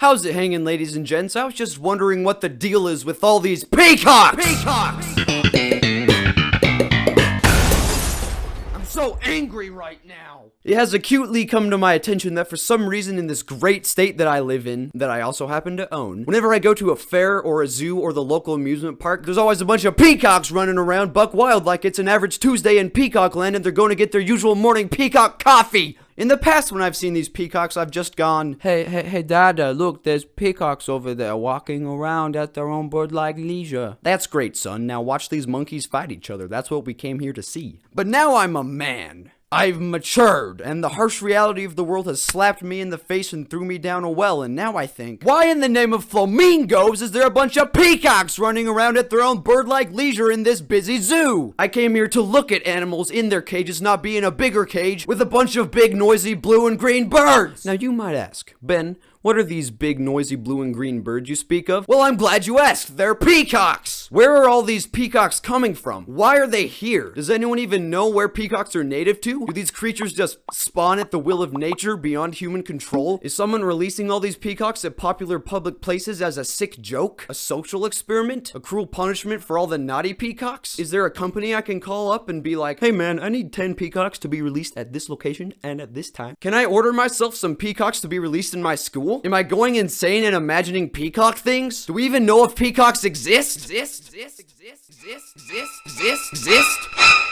How's it hanging, ladies and gents? I was just wondering what the deal is with all these peacocks! I'm so angry right now. It has acutely come to my attention that for some reason in this great state that I live in, that I also happen to own, whenever I go to a fair or a zoo or the local amusement park, there's always a bunch of peacocks running around buck wild like it's an average Tuesday in Peacock Land and they're going to get their usual morning peacock coffee. In the past, when I've seen these peacocks, I've just gone, Hey, Dada, look, there's peacocks over there walking around at their own bird-like leisure. That's great, son. Now watch these monkeys fight each other. That's what we came here to see. But now I'm a man. I've matured, and the harsh reality of the world has slapped me in the face and threw me down a well, and now I think, why in the name of flamingos is there a bunch of peacocks running around at their own bird-like leisure in this busy zoo? I came here to look at animals in their cages not being a bigger cage with a bunch of big, noisy blue and green birds. Now you might ask, Ben, what are these big, noisy blue and green birds you speak of? Well, I'm glad you asked. They're peacocks. Where are all these peacocks coming from? Why are they here? Does anyone even know where peacocks are native to? Do these creatures just spawn at the will of nature beyond human control? Is someone releasing all these peacocks at popular public places as a sick joke? A social experiment? A cruel punishment for all the naughty peacocks? Is there a company I can call up and be like, hey man, I need 10 peacocks to be released at this location and at this time. Can I order myself some peacocks to be released in my school? Am I going insane and imagining peacock things? Do we even know if peacocks exist?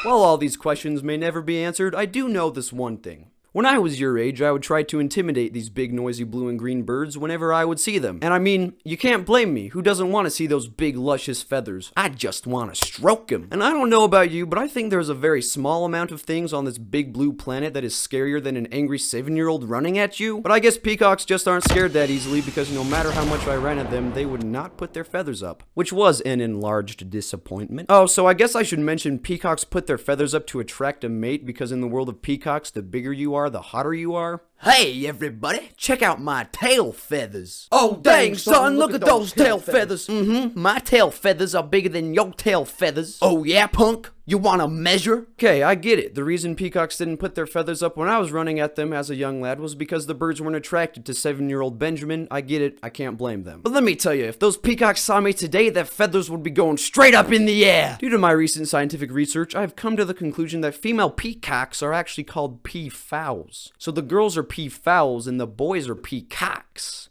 While all these questions may never be answered, I do know this one thing. When I was your age, I would try to intimidate these big, noisy blue and green birds whenever I would see them. And I mean, you can't blame me. Who doesn't want to see those big, luscious feathers? I just want to stroke them. And I don't know about you, but I think there's a very small amount of things on this big blue planet that is scarier than an angry 7-year-old running at you. But I guess peacocks just aren't scared that easily because no matter how much I ran at them, they would not put their feathers up. Which was an enlarged disappointment. Oh, so I guess I should mention peacocks put their feathers up to attract a mate because in the world of peacocks, the bigger you are, the hotter you are. Hey everybody, check out my tail feathers. Oh dang son, look at those tail feathers. My tail feathers are bigger than your tail feathers. Oh yeah, punk? You wanna measure? Okay, I get it. The reason peacocks didn't put their feathers up when I was running at them as a young lad was because the birds weren't attracted to 7-year-old Benjamin. I get it, I can't blame them. But let me tell you, if those peacocks saw me today, their feathers would be going straight up in the air. Due to my recent scientific research, I've come to the conclusion that female peacocks are actually called peafowls. So the girls are peafowls and the boys are peacocks.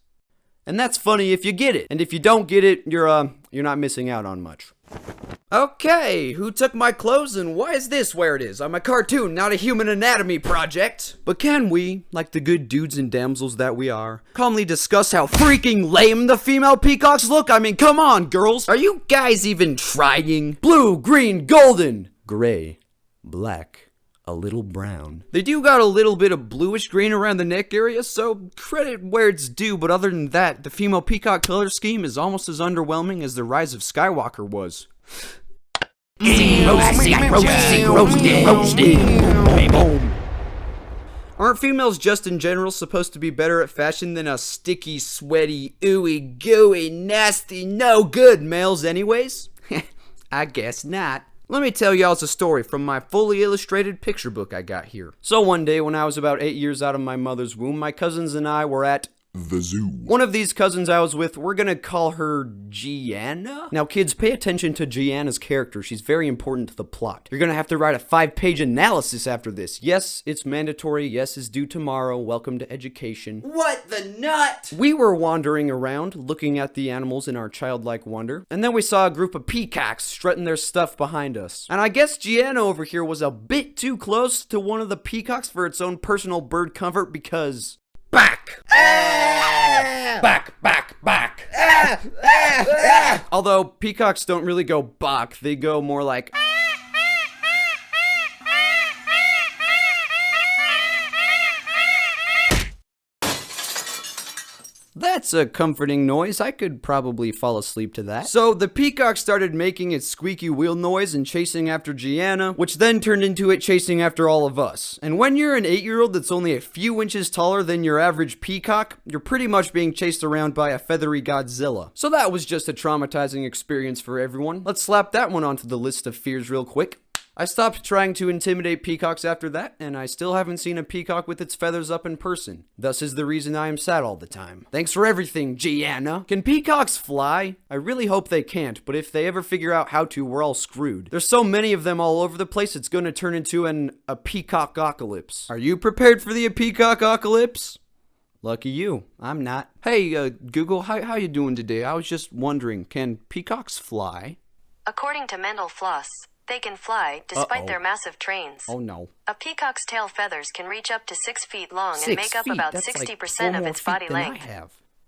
And that's funny if you get it. And if you don't get it, you're not missing out on much. Okay, who took my clothes and why is this where it is? I'm a cartoon, not a human anatomy project. But can we, like the good dudes and damsels that we are, calmly discuss how freaking lame the female peacocks look? I mean, come on, girls. Are you guys even trying? Blue, green, golden, gray, black, a little brown. They do got a little bit of bluish green around the neck area, so credit where it's due, but other than that, the female peacock color scheme is almost as underwhelming as the Rise of Skywalker was. Aren't females just in general supposed to be better at fashion than us sticky, sweaty, ooey gooey, nasty, no good males anyways? I guess not. Let me tell y'all a story from my fully illustrated picture book I got here. So one day when I was about 8 years out of my mother's womb, my cousins and I were at the zoo. One of these cousins I was with, we're gonna call her Gianna. Now kids, pay attention to Gianna's character. She's very important to the plot. You're gonna have to write a 5-page analysis after this. Yes, it's mandatory. Yes, it's due tomorrow. Welcome to education. What the nut? We were wandering around, looking at the animals in our childlike wonder, and then we saw a group of peacocks strutting their stuff behind us. And I guess Gianna over here was a bit too close to one of the peacocks for its own personal bird comfort because... Back! Back! Although peacocks don't really go back, they go more like... That's a comforting noise. I could probably fall asleep to that. So the peacock started making its squeaky wheel noise and chasing after Gianna, which then turned into it chasing after all of us. And when you're an 8-year-old that's only a few inches taller than your average peacock, you're pretty much being chased around by a feathery Godzilla. So that was just a traumatizing experience for everyone. Let's slap that one onto the list of fears real quick. I stopped trying to intimidate peacocks after that, and I still haven't seen a peacock with its feathers up in person. Thus is the reason I am sad all the time. Thanks for everything, Gianna. Can peacocks fly? I really hope they can't, but if they ever figure out how to, we're all screwed. There's so many of them all over the place, it's gonna turn into a peacockocalypse. Are you prepared for the peacockocalypse? Lucky you. I'm not. Hey, Google, how you doing today? I was just wondering, can peacocks fly? According to Mendel Floss, they can fly despite their massive trains. Oh no. A peacock's tail feathers can reach up to 6 feet long and make up about 60% of its body length.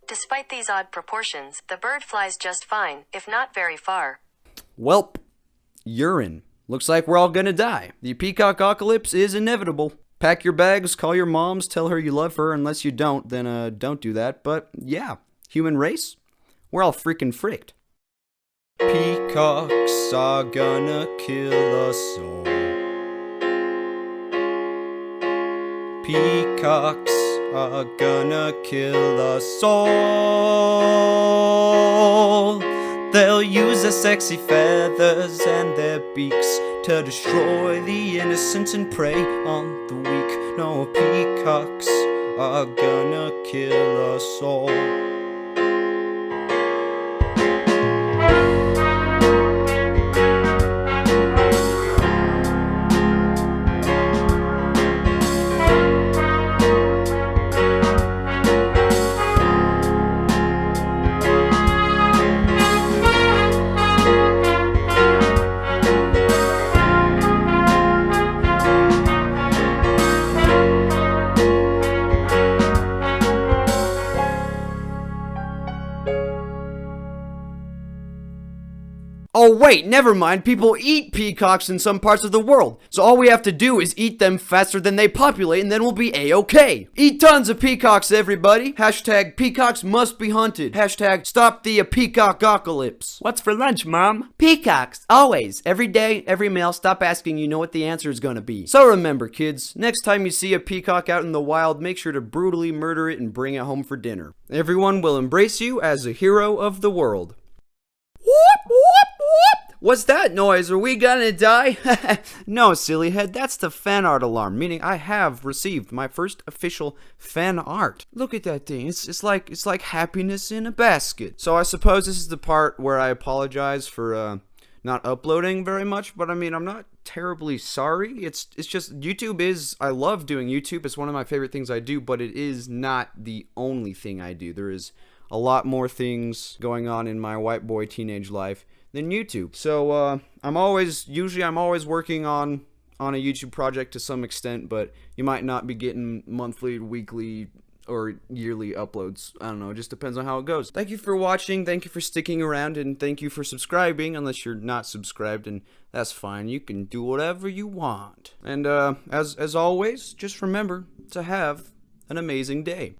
Despite these odd proportions, the bird flies just fine, if not very far. Welp. Urine. Looks like we're all gonna die. The peacockocalypse is inevitable. Pack your bags, call your moms, tell her you love her. Unless you don't, then don't do that. But yeah, human race, we're all freaking fricked. Peacocks are gonna kill us all. Peacocks are gonna kill us all. They'll use their sexy feathers and their beaks to destroy the innocent and prey on the weak. No, peacocks are gonna kill us all. Oh wait, never mind, people eat peacocks in some parts of the world, so all we have to do is eat them faster than they populate and then we'll be a-okay. Eat tons of peacocks, everybody. Hashtag peacocks must be hunted. Hashtag stop the peacockocalypse. What's for lunch, Mom? Peacocks, always, every day, every meal. Stop asking, you know what the answer is gonna be. So remember, kids, next time you see a peacock out in the wild, make sure to brutally murder it and bring it home for dinner. Everyone will embrace you as a hero of the world. Whoop, whoop, whoop. What's that noise? Are we gonna die? No, silly head, that's the fan art alarm, meaning I have received my first official fan art. Look at that thing. It's like happiness in a basket. So I suppose this is the part where I apologize for not uploading very much, but I mean, I'm not terribly sorry. It's just YouTube is, I love doing YouTube. It's one of my favorite things I do, but it is not the only thing I do. There is a lot more things going on in my white boy teenage life than YouTube. So I'm always working on a YouTube project to some extent, but you might not be getting monthly, weekly, or yearly uploads. I don't know, it just depends on how it goes. Thank you for watching, thank you for sticking around, and thank you for subscribing, unless you're not subscribed, and that's fine. You can do whatever you want. And as always, just remember to have an amazing day.